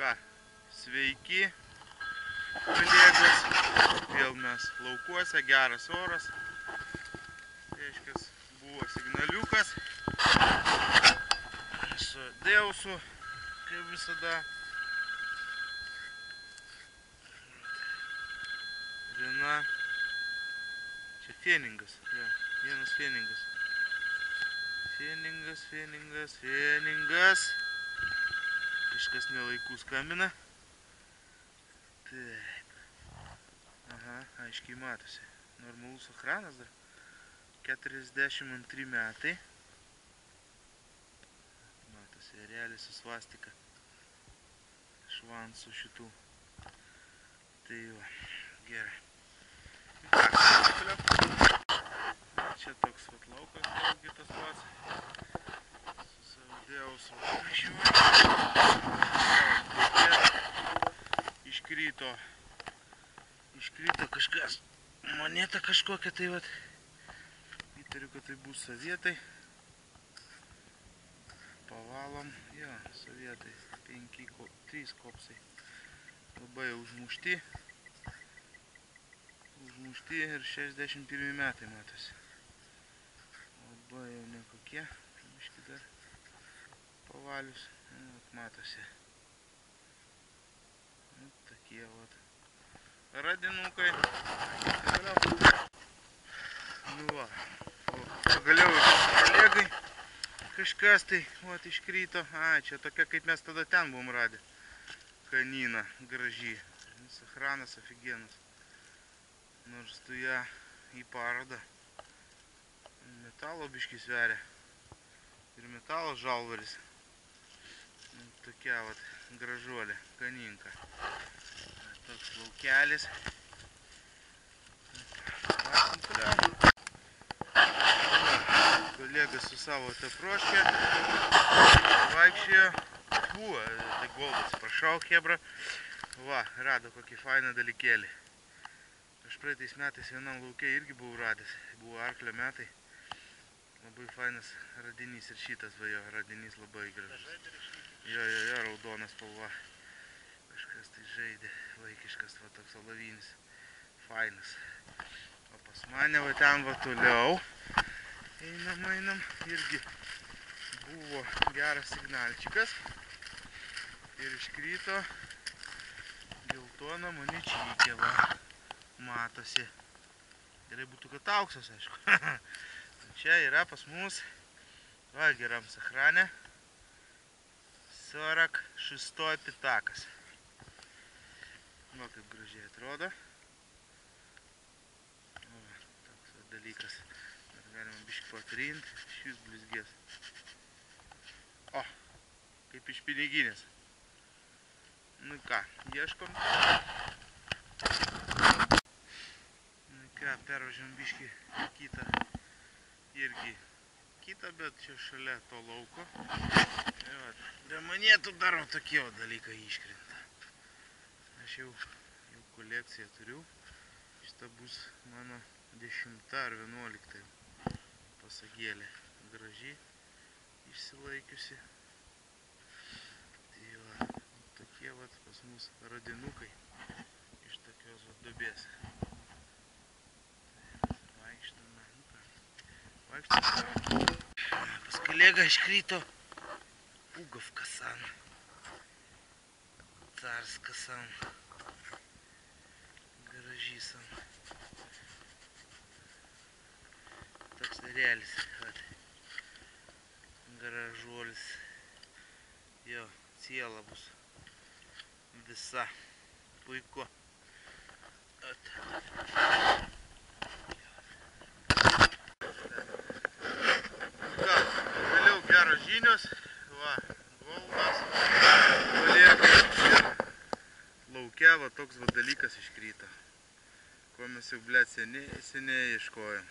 ką, sveiki, kolegos, vėl mes laukuose, geras oras, reiškia, buvo signaliukas, su Deusu, kaip visada, viena, čia feningas, jo, vienas feningas. Feningas. Kažkas nelaikų skambina. Taip. Aha, aiškiai matosi. Normalus ekranas dar. 42 metai. Matosi, erelis su svastika. Švansų šitų. Tai va, gerai. Čia toks vat laukas, vėlgi tas pats. Su savo Deusu važiuoju. Iškrito kažkas, moneta kažkokia, tai vat. Įtariu, kad tai bus sovietai. Pavalom, jo, sovietai. 3 kopsai. Labai užmušti. Ir 61 metai matosi. Labai jau nekokie. Miški dar pavalius. Matosi. Tokie vat. Radinukai. Nu va. Pagaliau kolegai kažkas tai vat iškrito. Čia tokia kaip mes tada ten buvom radę. Kanina graži. Sachranas aфиgenas. Nors tu ją į parodą. Metalo biškį sveria. Ir metalo žalvaris. Tokia vat gražuolė, kaninka. Toks laukelis. Kolega su savo teproškė. Vaikščiojo. Tai goldas, prašau, hebra. Va, rado kokį fainą dalykėlį. Aš praeitais metais vienam lauke irgi buvau radęs. Buvo arklio metai. Labai fainas radinys ir šitas va jo, radinys labai gražus. Jo, raudonas spalva. Kažkas tai žaidė, vaikiškas va toks alavinis. Fainas. O pas mane va ten va toliau. Einam. Irgi buvo geras signalčikas. Ir iškrito geltona monečykė va. Matosi. Gerai būtų, kad auksas, aišku. Čia yra pas mus va geram sachrane 46 pitakas. Va kaip gražiai atrodo. Va, toks va dalykas. Dar galima biškį patrinti. Šis blizgės. O, kaip iš piniginės. Nu ką, ieškom. Pervažiam biškį kitą, irgi kitą, bet čia šalia to lauko. Be monėtų dar tokie dalykai iškrinta. Aš jau kolekciją turiu. Šita bus mano 10 ar 11 pasagėlė. Graži, išsilaikiusi. Tai va, tokie vat pas mus radinukai iš tokios dubės. Pas kolega iškrito Pugov kasan. Cars kasan. Gražysan. Toks erelis. Gražuolis. Jo, siela bus visa. Puiku. Žinios, va, goldas, kolega ir lauke va toks va dalykas iškrito, ko mes jau, blėt, seniai ieškojom.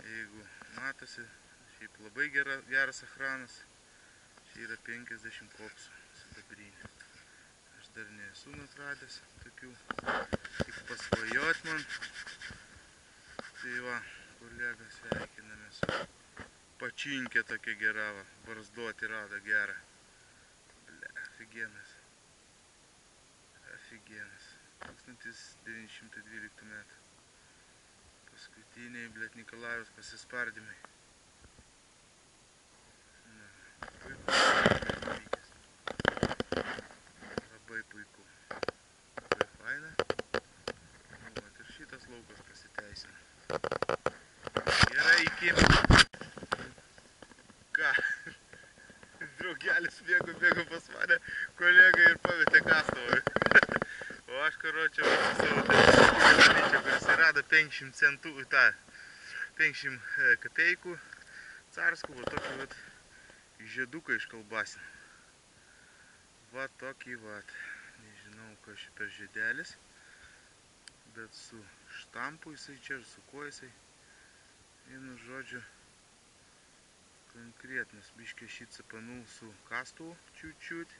Jeigu matosi, šiaip labai geras ekranas, čia yra 50 kopsų sidabrinė. Aš dar nesu atradęs tokių, tik pasvajot man. Tai va, kolega, sveikiname su pačinkė tokia gera, va, barzduoti rado gerą. Ble, aфиgenas. Офигенас. 1912 metų. Paskutiniai, blėt, Nikolajaus pasispardymai. Labai puiku. Labai faina. Vat ir šitas laukas pasiteisina. Gerai, iki. Ką? Draugelis bėgo pas mane, kolega ir pavietė kastuvą. O aš, karočią, su savo dalyčia, kuris rado 50 centų, 50 kapeikų carskų, va tokį vat žieduką iškalbasin. Va tokį vat. Nežinau, kas čia per žiedelis, bet su štampu jisai čia ir su kuo jisai. Vienu žodžiu, конкретно biškį šį cepanų su kastuvu, čiut-čiut,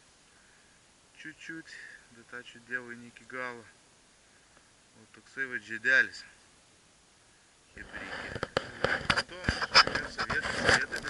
bet ačiū Dievui ne iki galo. O toksai va žiedelis. Kaip reikia. To, šioje vietose, bet